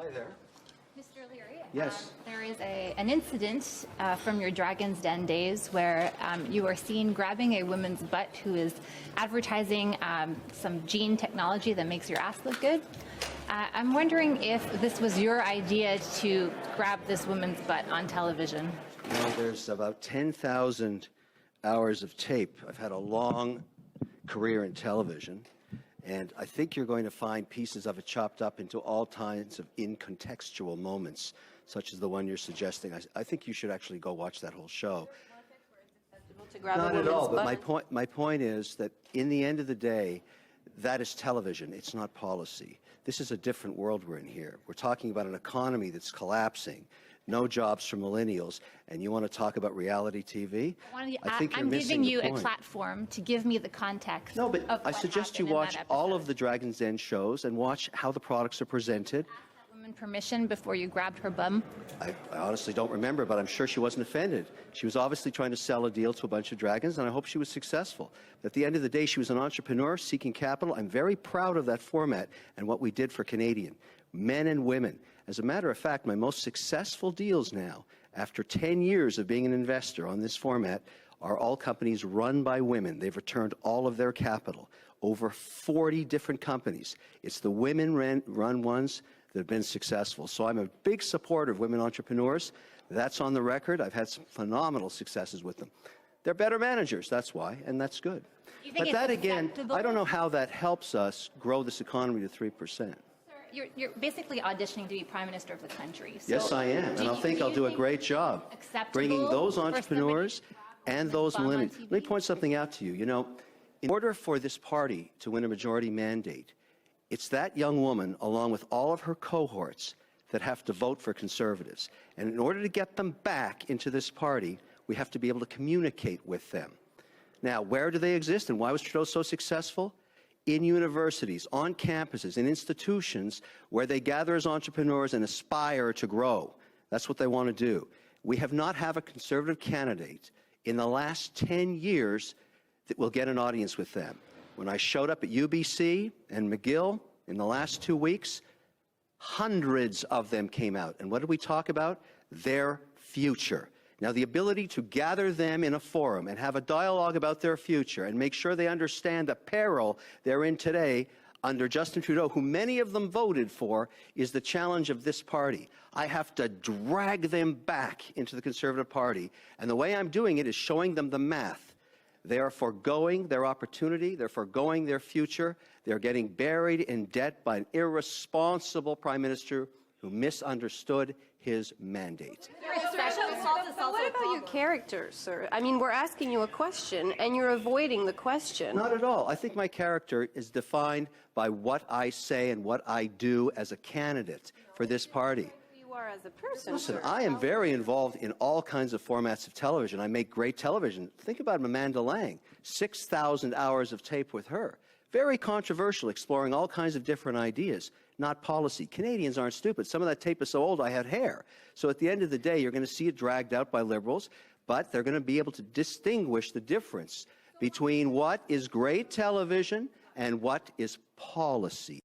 Hi there. Mr. O'Leary, yes. There is an incident from your Dragon's Den days where you are seen grabbing a woman's butt who is advertising some gene technology that makes your ass look good. I'm wondering if this was your idea to grab this woman's butt on television. Well, there's about 10,000 hours of tape. I've had a long career in television, and I think you're going to find pieces of it chopped up into all kinds of incontextual moments, such as the one you're suggesting. I think you should actually go watch that whole show. Not at all, but my point is that in the end of the day, that is television. It's not policy. This is a different world we're in here. We're talking about an economy that's collapsing, no jobs for millennials, and you want to talk about reality TV? I'm giving you a platform to give me the context. No, but I suggest you watch all of the Dragon's Den shows and watch how the products are presented. Ask that woman permission before you grabbed her bum? I honestly don't remember, but I'm sure she wasn't offended. She was obviously trying to sell a deal to a bunch of dragons, and I hope she was successful. But at the end of the day, she was an entrepreneur seeking capital. I'm very proud of that format and what we did for Canadian men and women. As a matter of fact, my most successful deals now, after 10 years of being an investor on this format, are all companies run by women. They've returned all of their capital. Over 40 different companies. It's the women-run ones that have been successful. So I'm a big supporter of women entrepreneurs. That's on the record. I've had some phenomenal successes with them. They're better managers, that's why, and that's good. But that, again, I don't know how that helps us grow this economy to 3%. You're basically auditioning to be Prime Minister of the country. So yes, I am, and I think I'll do a great job bringing those entrepreneurs and those millennials. Let me point something out to you. You know, in order for this party to win a majority mandate, it's that young woman, along with all of her cohorts, that have to vote for Conservatives. And in order to get them back into this party, we have to be able to communicate with them. Now, where do they exist, and why was Trudeau so successful? In universities, on campuses, in institutions where they gather as entrepreneurs and aspire to grow. That's what they want to do. We have not had a Conservative candidate in the last 10 years that will get an audience with them. When I showed up at UBC and McGill in the last 2 weeks, hundreds of them came out. And what did we talk about? Their future. Now, the ability to gather them in a forum and have a dialogue about their future and make sure they understand the peril they're in today under Justin Trudeau, who many of them voted for, is the challenge of this party. I have to drag them back into the Conservative Party, and the way I'm doing it is showing them the math. They are foregoing their opportunity. They're foregoing their future. They're getting buried in debt by an irresponsible Prime Minister who misunderstood his mandate. What about your character, sir? I mean, we're asking you a question, and you're avoiding the question. Not at all. I think my character is defined by what I say and what I do as a candidate for this party. You are as a person, Listen, sir. I am very involved in all kinds of formats of television. I make great television. Think about Amanda Lang. 6,000 hours of tape with her. Very controversial, exploring all kinds of different ideas, not policy. Canadians aren't stupid. Some of that tape is so old I had hair. So at the end of the day, you're going to see it dragged out by Liberals, but they're going to be able to distinguish the difference between what is great television and what is policy.